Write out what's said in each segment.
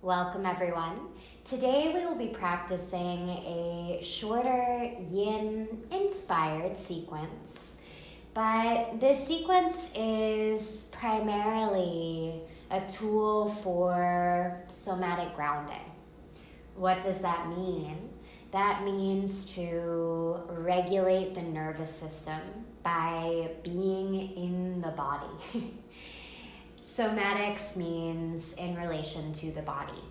Welcome everyone. Today we will be practicing a shorter yin-inspired sequence, but this sequence is primarily a tool for somatic grounding. What does that mean? That means to regulate the nervous system by being in the body. Somatics means in relation to the body.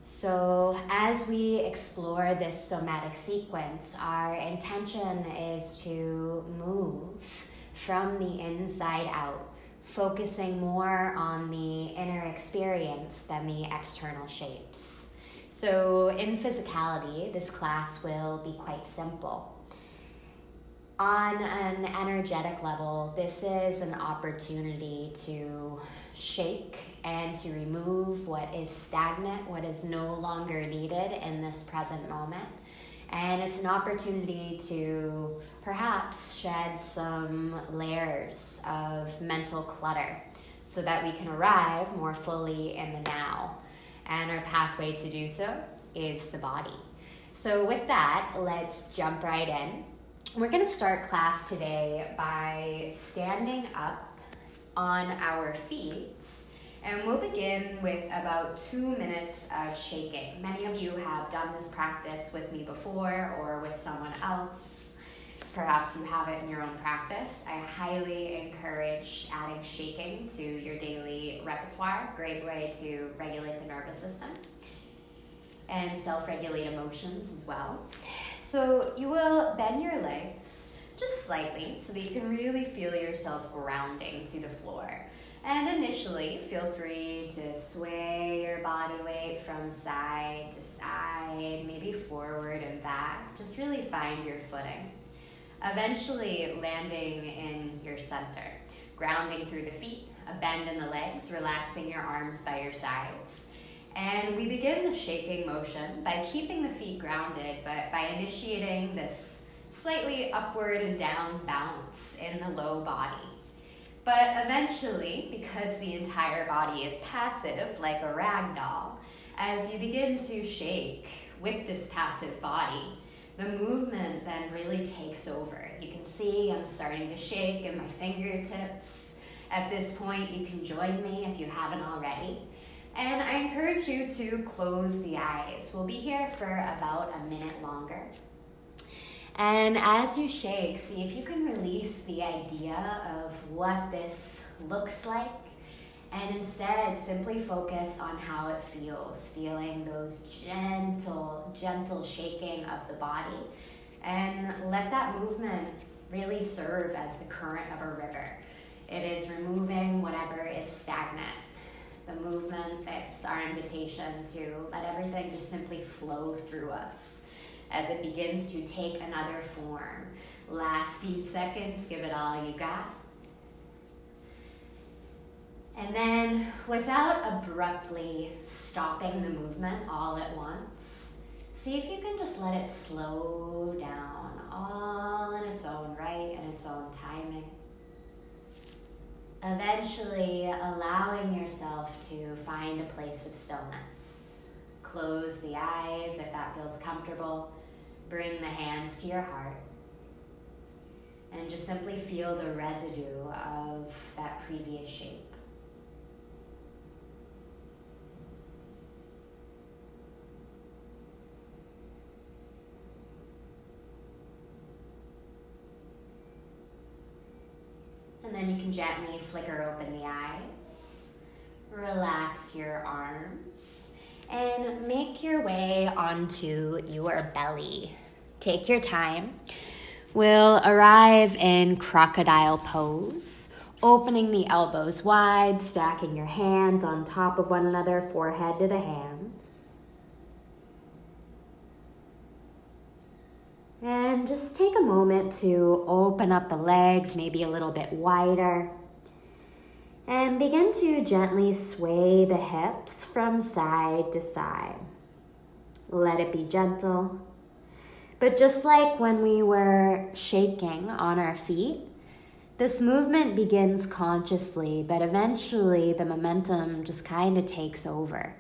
So as we explore this somatic sequence, our intention is to move from the inside out, focusing more on the inner experience than the external shapes. So in physicality, this class will be quite simple. On an energetic level, this is an opportunity to shake and to remove what is stagnant, what is no longer needed in this present moment. And it's an opportunity to perhaps shed some layers of mental clutter so that we can arrive more fully in the now. And our pathway to do so is the body. So with that, let's jump right in. We're going to start class today by standing up on our feet, and we'll begin with about 2 minutes of shaking. Many of you have done this practice with me before or with someone else. Perhaps you have it in your own practice. I highly encourage adding shaking to your daily repertoire. Great way to regulate the nervous system and self-regulate emotions as well. So you will bend your legs just slightly so that you can really feel yourself grounding to the floor. And initially, feel free to sway your body weight from side to side, maybe forward and back. Just really find your footing. Eventually landing in your center, grounding through the feet, a bend in the legs, relaxing your arms by your sides. And we begin the shaking motion by keeping the feet grounded, but by initiating this slightly upward and down bounce in the low body. But eventually, because the entire body is passive, like a rag doll, as you begin to shake with this passive body, the movement then really takes over. You can see I'm starting to shake in my fingertips. At this point, you can join me if you haven't already. And I encourage you to close the eyes. We'll be here for about a minute longer. And as you shake, see if you can release the idea of what this looks like, and instead simply focus on how it feels, feeling those gentle shaking of the body. And let that movement really serve as the current of a river. It is removing whatever is stagnant. The movement, it's our invitation to let everything just simply flow through us as it begins to take another form. Last few seconds, give it all you got. And then, without abruptly stopping the movement all at once, see if you can just let it slow down, all in its own right and its own timing. Eventually allowing yourself to find a place of stillness. Close the eyes if that feels comfortable. Bring the hands to your heart. And just simply feel the residue of that previous shape. And then you can gently flicker open the eyes, relax your arms, and make your way onto your belly. Take your time. We'll arrive in crocodile pose, opening the elbows wide, stacking your hands on top of one another, forehead to the hands. And just take a moment to open up the legs, maybe a little bit wider. And begin to gently sway the hips from side to side. Let it be gentle. But just like when we were shaking on our feet, this movement begins consciously, but eventually the momentum just kind of takes over.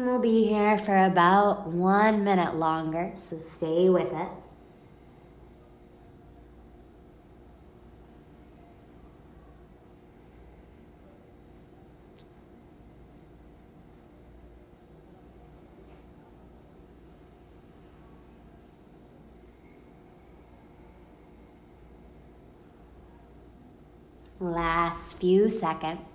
We'll be here for about 1 minute longer, so stay with it. Last few seconds.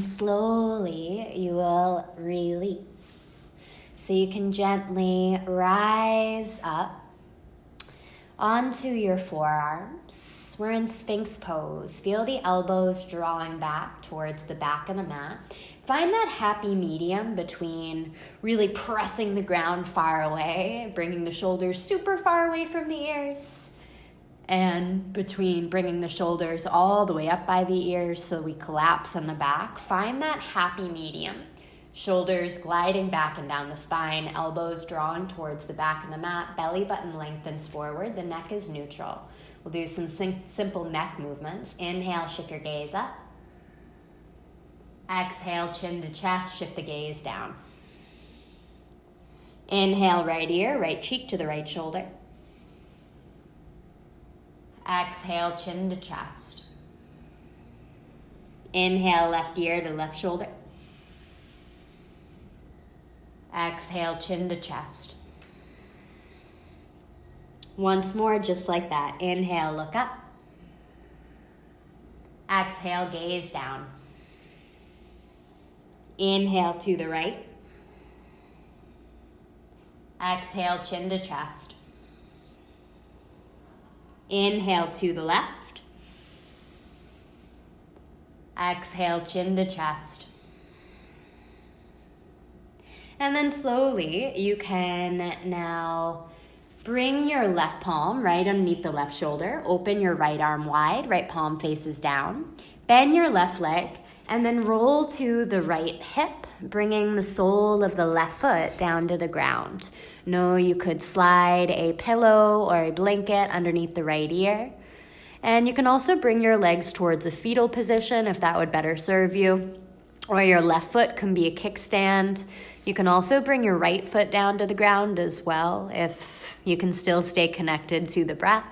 Slowly you will release. So you can gently rise up onto your forearms. We're in Sphinx pose. Feel the elbows drawing back towards the back of the mat. Find that happy medium between really pressing the ground far away, bringing the shoulders super far away from the ears, and between bringing the shoulders all the way up by the ears so we collapse in the back. Find that happy medium. Shoulders gliding back and down the spine, elbows drawn towards the back of the mat, belly button lengthens forward, the neck is neutral. We'll do some simple neck movements. Inhale, shift your gaze up. Exhale, chin to chest, shift the gaze down. Inhale, right ear, right cheek to the right shoulder. Exhale, chin to chest. Inhale, left ear to left shoulder. Exhale, chin to chest. Once more, just like that. Inhale, look up. Exhale, gaze down. Inhale to the right. Exhale, chin to chest. Inhale to the left. Exhale, chin to chest. And then slowly you can now bring your left palm right underneath the left shoulder. Open your right arm wide, right palm faces down. Bend your left leg and then roll to the right hip, bringing the sole of the left foot down to the ground. Know you could slide a pillow or a blanket underneath the right ear. And you can also bring your legs towards a fetal position if that would better serve you. Or your left foot can be a kickstand. You can also bring your right foot down to the ground as well if you can still stay connected to the breath.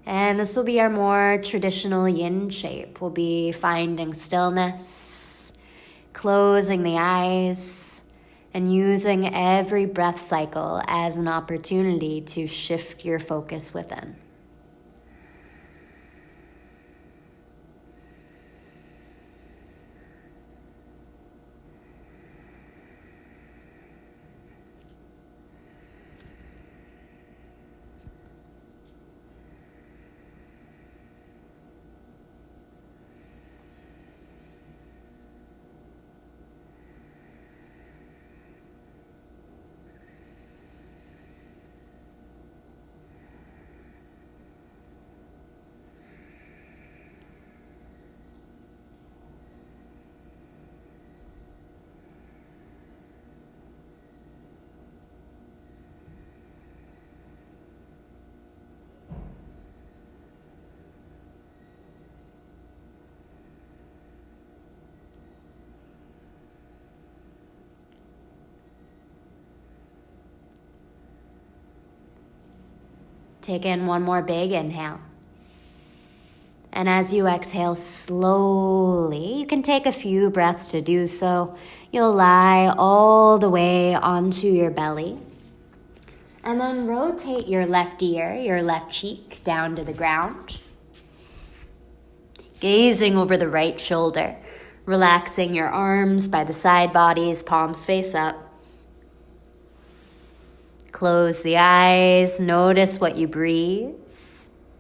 And this will be our more traditional yin shape. We'll be finding stillness, closing the eyes, and using every breath cycle as an opportunity to shift your focus within. Take in one more big inhale. And as you exhale slowly, you can take a few breaths to do so. You'll lie all the way onto your belly. And then rotate your left ear, your left cheek down to the ground. Gazing over the right shoulder, relaxing your arms by the side bodies, palms face up. Close the eyes, notice what you breathe,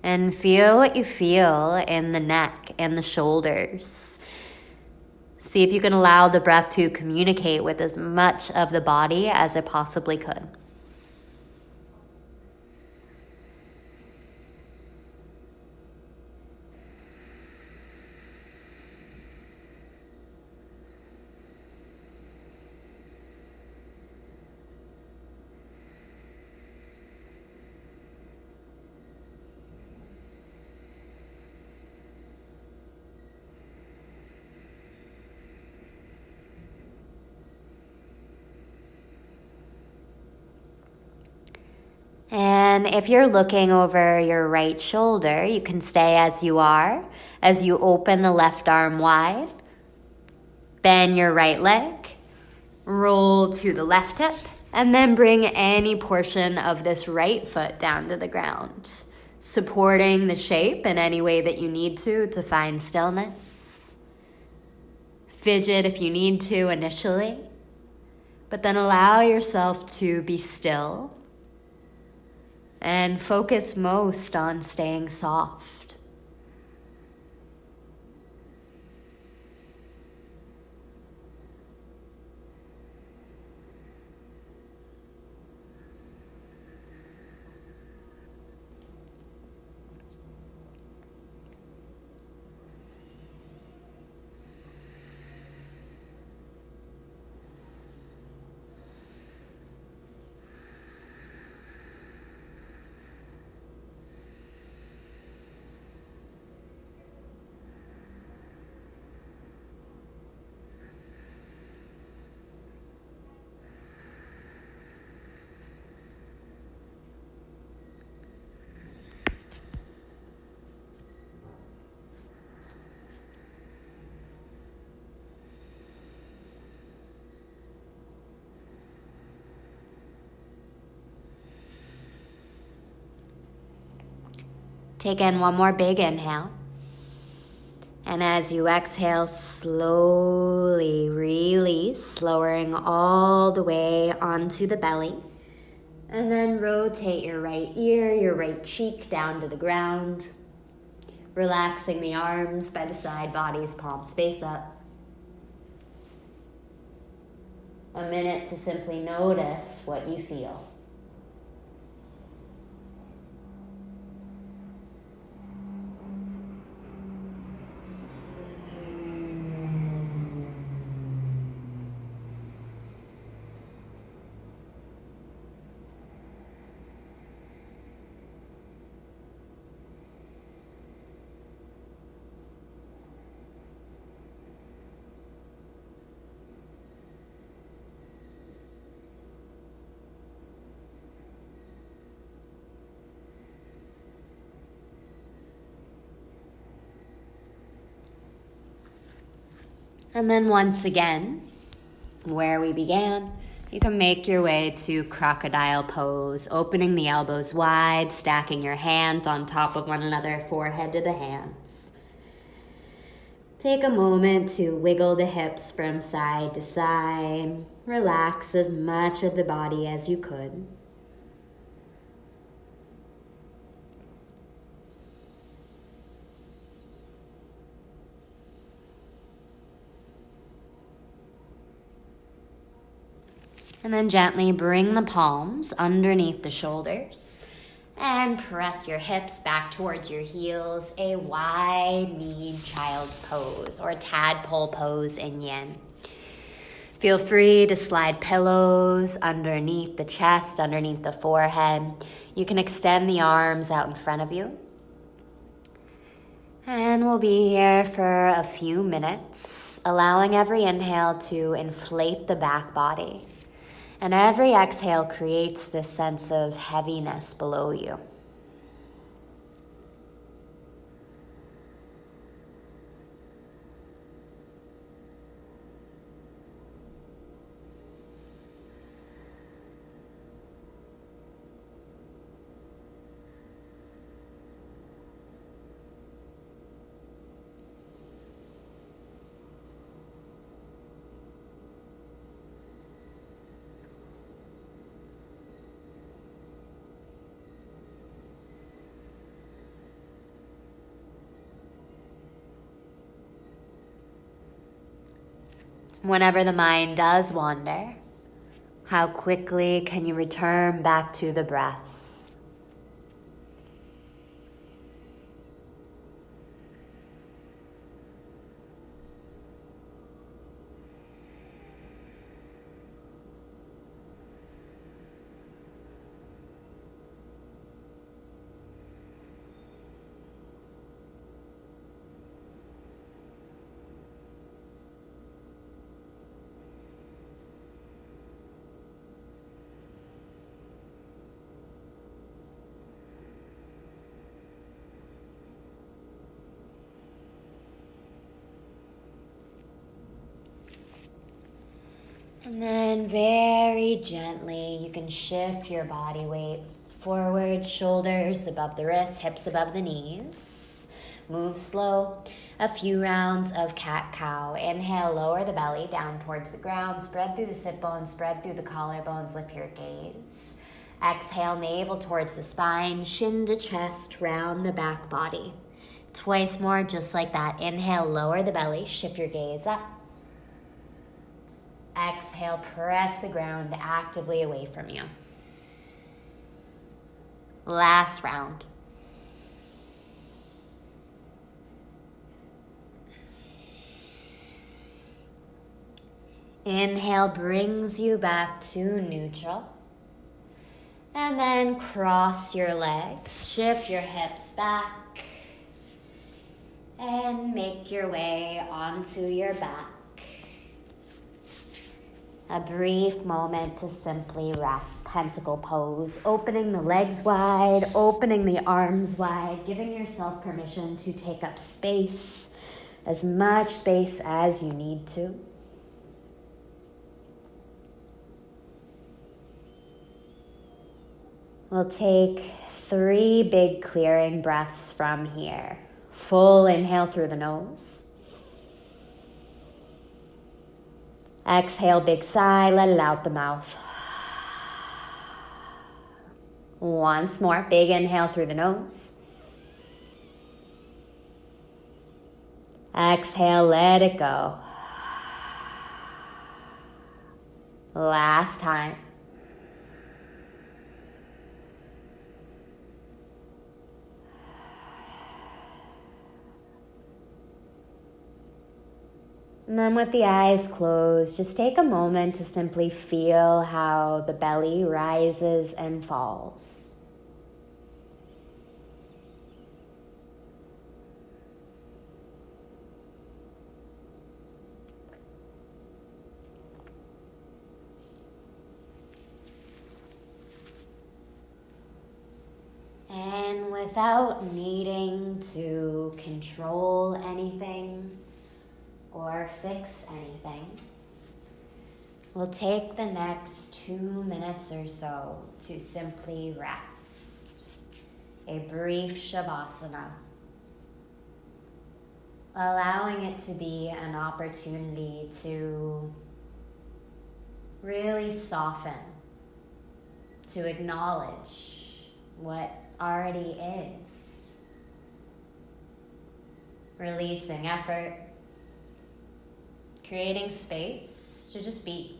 and feel what you feel in the neck and the shoulders. See if you can allow the breath to communicate with as much of the body as it possibly could. then if you're looking over your right shoulder, you can stay as you are as you open the left arm wide. Bend your right leg, roll to the left hip, and then bring any portion of this right foot down to the ground, supporting the shape in any way that you need to find stillness. Fidget if you need to initially, but then allow yourself to be still and focus most on staying soft. Take in one more big inhale. And as you exhale, slowly release, lowering all the way onto the belly. And then rotate your right ear, your right cheek down to the ground. Relaxing the arms by the side bodies, palms face up. A minute to simply notice what you feel. And then once again, where we began, you can make your way to crocodile pose, opening the elbows wide, stacking your hands on top of one another, forehead to the hands. Take a moment to wiggle the hips from side to side. Relax as much of the body as you could. And then gently bring the palms underneath the shoulders and press your hips back towards your heels, a wide-kneed child's pose or tadpole pose in yin. Feel free to slide pillows underneath the chest, underneath the forehead. You can extend the arms out in front of you. And we'll be here for a few minutes, allowing every inhale to inflate the back body. And every exhale creates this sense of heaviness below you. Whenever the mind does wander, how quickly can you return back to the breath? And then very gently, you can shift your body weight forward, shoulders above the wrists, hips above the knees. Move slow. A few rounds of cat-cow. Inhale, lower the belly down towards the ground. Spread through the sit bones, spread through the collarbones, lift your gaze. Exhale, navel towards the spine, shin to chest, round the back body. Twice more, just like that. Inhale, lower the belly, shift your gaze up. Exhale, press the ground actively away from you. Last round. Inhale brings you back to neutral. And then cross your legs, shift your hips back, and make your way onto your back. A brief moment to simply rest, pentacle pose, opening the legs wide, opening the arms wide, giving yourself permission to take up space, as much space as you need to. We'll take 3 big clearing breaths from here. Full inhale through the nose. Exhale, big sigh, let it out the mouth. Once more, big inhale through the nose. Exhale, let it go. Last time. And then with the eyes closed, just take a moment to simply feel how the belly rises and falls. And without needing to control anything or fix anything, we'll take the next 2 minutes or so to simply rest. A brief shavasana, allowing it to be an opportunity to really soften, to acknowledge what already is, releasing effort, creating space to just be.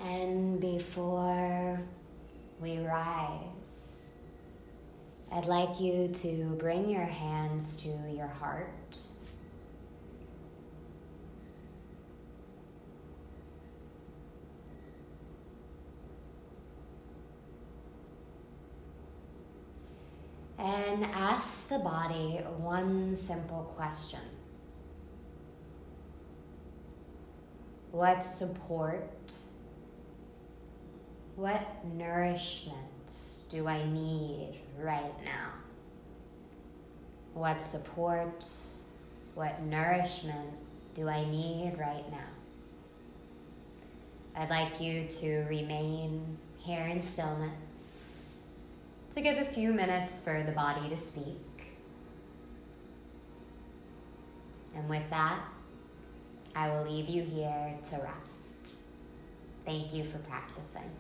And before we rise, I'd like you to bring your hands to your heart. And ask the body one simple question. What support, what nourishment do I need right now? What support, what nourishment do I need right now? I'd like you to remain here in stillness, to give a few minutes for the body to speak. And with that, I will leave you here to rest. Thank you for practicing.